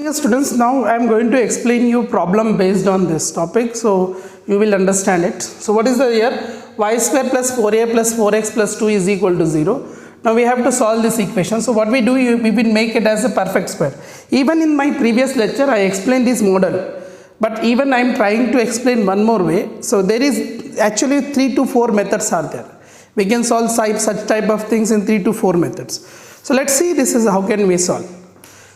Dear students, now I am going to explain you problem based on this topic, so you will understand it. So what is the here? Y square plus 4a plus 4x plus 2 is equal to 0. Now we have to solve this equation. So what we do, we will make it as a perfect square. Even in my previous lecture, I explained this model, but even I am trying to explain one more way. So there is actually 3 to 4 methods are there. We can solve such type of things in 3 to 4 methods. So let's see this is how can we solve.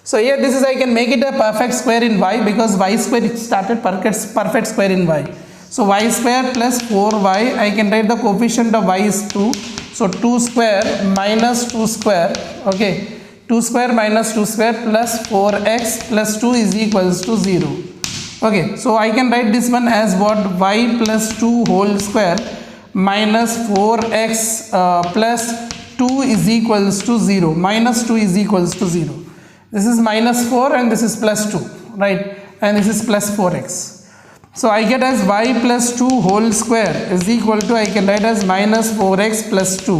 So here this is I can make it a perfect square in y because y square it started perfect square in y. So y square plus 4y, I can write the coefficient of y is 2. So 2 square minus 2 square, okay, 2 square minus 2 square plus 4x plus 2 is equals to 0. Okay, so I can write this one as what? Y plus 2 whole square minus 4x plus 2 is equals to 0. Minus 2 is equals to 0. This is minus 4 and this is plus 2, right? And this is plus 4x. So I get as y plus 2 whole square is equal to, I can write as minus 4x plus 2.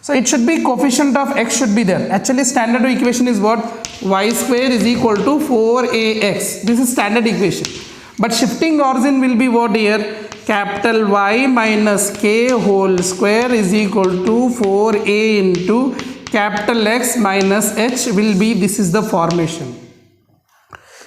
So it should be coefficient of x should be there. Actually standard equation is what? Y square is equal to 4ax. This is standard equation. But shifting origin will be what here? Capital Y minus k whole square is equal to 4a into capital X minus h will be, this is the formation.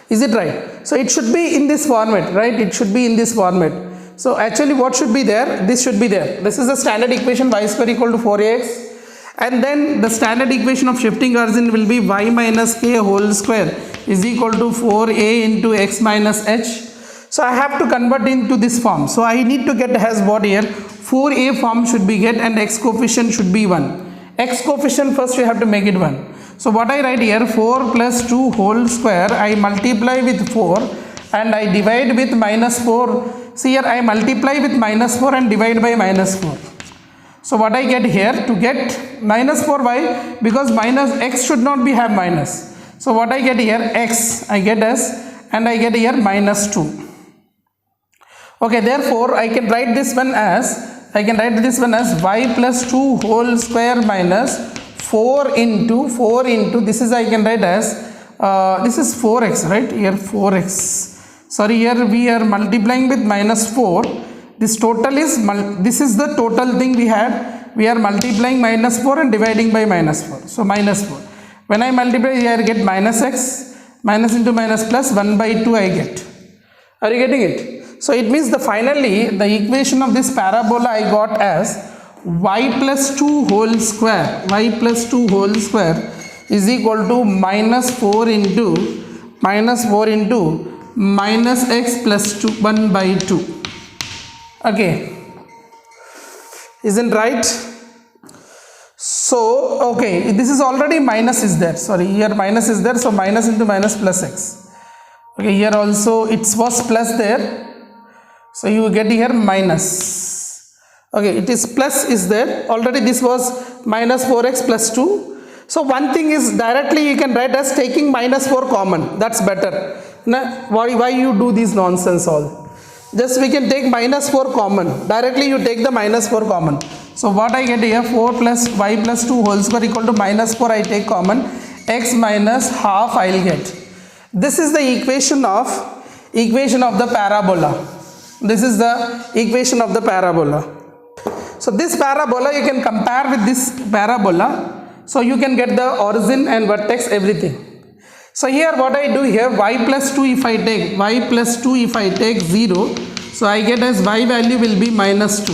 Is it right? So it should be in this format, right? It should be in this format. So actually what should be there? This should be there. This is the standard equation y square equal to 4ax, and then the standard equation of shifting origin will be y minus k whole square is equal to 4a into x minus h. So I have to convert into this form. So I need to get as what here? 4a form should be get and x coefficient should be 1. X coefficient first we have to make it 1. So what I write here, 4 plus 2 whole square, I multiply with 4 and I divide with minus 4. See here I multiply with minus 4 and divide by minus 4. So what I get here, to get minus 4, why? Because minus x should not be have minus. So what I get here, x I get as, and I get here minus 2. Okay, therefore I can write this one as, y plus 2 whole square minus 4 into this is I can write as this is 4x, right? Here 4x. Sorry, here we are multiplying with minus 4. This total is this is the total thing we had. We are multiplying minus 4 and dividing by minus 4. So minus 4. When I multiply here I get minus x, minus into minus plus 1 by 2 I get. Are you getting it? So it means finally the equation of this parabola I got as y plus 2 whole square is equal to minus 4 into minus x plus 2 1 by 2. Okay, isn't right? So okay, this is already minus is there, sorry, here minus is there, so minus into minus plus x. Okay, here also it was plus there, so you get here minus. Okay, it is plus is there, already this was minus 4x plus 2. So one thing is directly you can write as taking minus 4 common, that's better. Now, why you do this nonsense all? Just we can take minus 4 common, directly you take the minus 4 common. So what I get here, 4 plus y plus 2 whole square equal to minus 4 I take common, x minus half I will get. This is the equation of the parabola. This is the equation of the parabola. So this parabola you can compare with this parabola. So you can get the origin and vertex, everything. So here what I do here, y plus 2 if I take 0, so I get as y value will be minus 2.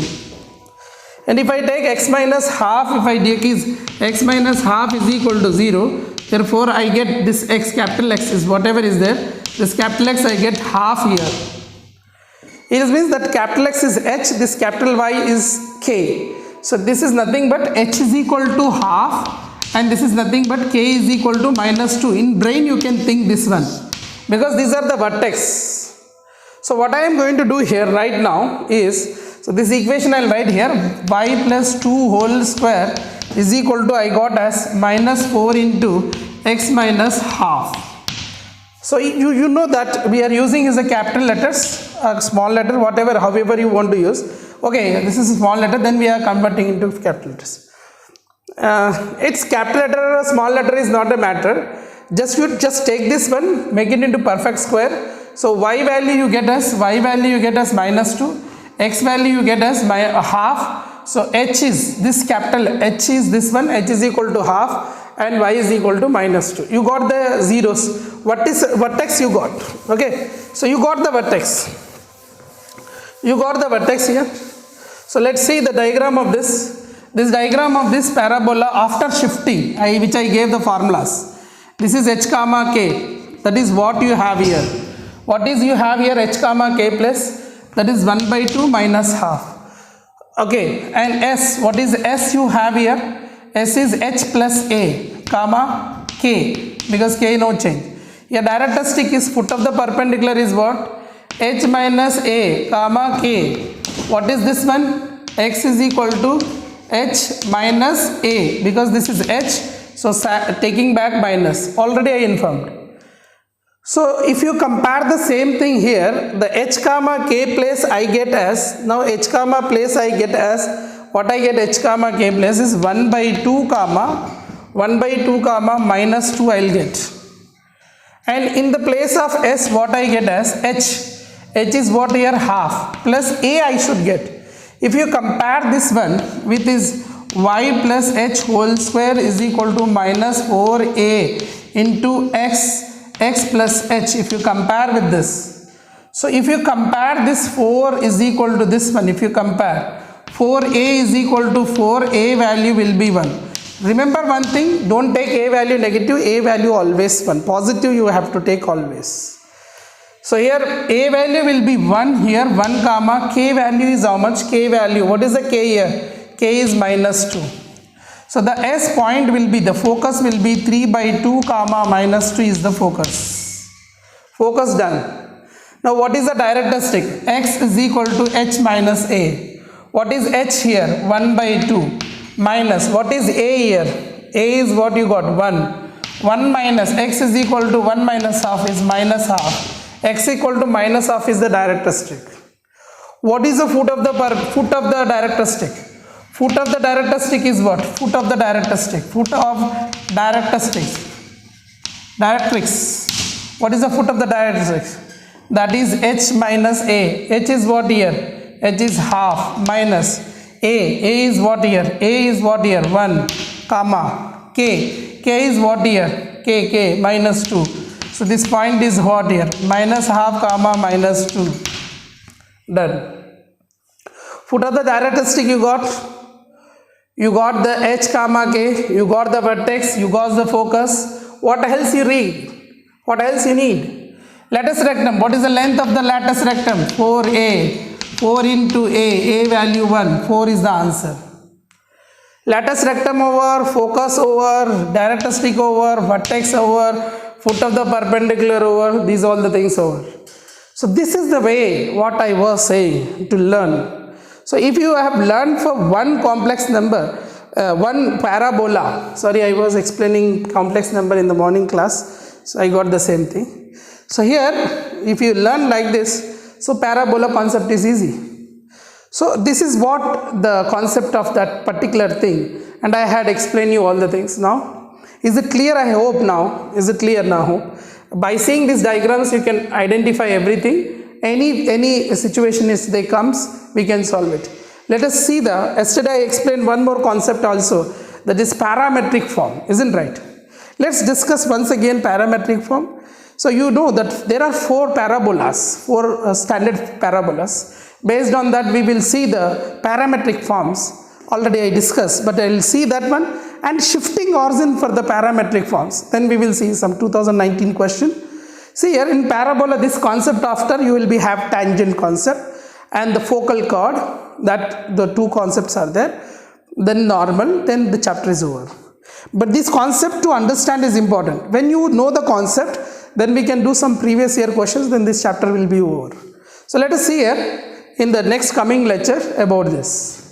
And if I take x minus half, if I take is x minus half is equal to 0, therefore I get this x, capital X is whatever is there, this capital X I get half here. It means that capital X is h, this capital Y is k. So this is nothing but h is equal to half and this is nothing but k is equal to minus 2. In brain you can think this one because these are the vertex. So what I am going to do here right now is, so this equation I will write here, y plus 2 whole square is equal to, I got as minus 4 into x minus half. So you know that we are using is a capital letters, a small letter, whatever, however you want to use. Okay, this is a small letter, then we are converting into capital letters. It's capital letter or a small letter is not a matter. just take this one, make it into perfect square. So y value you get as minus 2, x value you get as half. So h is this capital H is this one, h is equal to half and y is equal to minus 2. You got the zeros. What is vertex you got? Okay, so you got the vertex. You got the vertex here. So let's see the diagram of this. This diagram of this parabola after shifting, which I gave the formulas. This is h comma k. That is what you have here. What is you have here? H comma k plus, that is 1 by 2 minus half. Okay, and s, what is s you have here? S is h plus a comma k, because k no change. Your directricity is foot of the perpendicular is what? H minus a comma k. What is this one? X is equal to h minus a, because this is h, so taking back minus. Already I informed. So if you compare the same thing here, the h comma k place I get as, now h comma place I get as, what I get h comma k place is 1 by 2 comma minus 2 I will get. And in the place of s, what I get as h is what here? Half, plus a I should get. If you compare this one with this y plus h whole square is equal to minus 4a into x plus h, if you compare with this. So if you compare this 4 is equal to this one, if you compare 4a is equal to 4a value will be 1. Remember one thing, don't take a value negative, a value always 1. Positive you have to take always. So here a value will be 1 here, 1 comma, k value is how much? K value, what is the k here? K is minus 2. So the S point will be, the focus will be 3 by 2 comma minus 2 is the focus. Focus done. Now what is the directricity? X is equal to h minus a. What is h here? 1 by 2 minus, what is a here? A is what you got? 1. 1 minus, x is equal to 1 minus half is minus half. X equal to minus half is the directricity. What is the foot of the directricity? Foot of the directricity is what? Foot of the directricity. Foot of directrix. What is the foot of the directrix? That is h minus a. H is what here? H is half minus a. A is what here? A is what here? 1 comma k. K is what here? K minus 2. So this point is what here? Minus half comma minus 2. Done. Foot of the directricity you got? You got the h comma k, you got the vertex, you got the focus. What else you read? What else you need? Lattice rectum. What is the length of the lattice rectum? 4a. 4 into a value 1. 4 is the answer. Lattice rectum over, focus over, directricity over, vertex over, foot of the perpendicular over, these all the things over. So this is the way what I was saying to learn. So if you have learned for one complex number, one parabola, sorry I was explaining complex number in the morning class, so I got the same thing. So here if you learn like this, so parabola concept is easy. So this is what the concept of that particular thing, and I had explained you all the things now. Is it clear? I hope now. Is it clear now? By seeing these diagrams, you can identify everything. Any situation is they comes, we can solve it. Let us see yesterday I explained one more concept also, that is parametric form, isn't right? Let's discuss once again parametric form. So you know that there are 4 parabolas, 4 standard parabolas. Based on that we will see the parametric forms. Already I discussed, but I will see that one. And shifting origin for the parametric forms. Then we will see some 2019 question. See here in parabola, this concept after you will be have tangent concept and the focal chord, that the 2 concepts are there. Then normal, then the chapter is over. But this concept to understand is important. When you know the concept, then we can do some previous year questions, then this chapter will be over. So let us see here in the next coming lecture about this.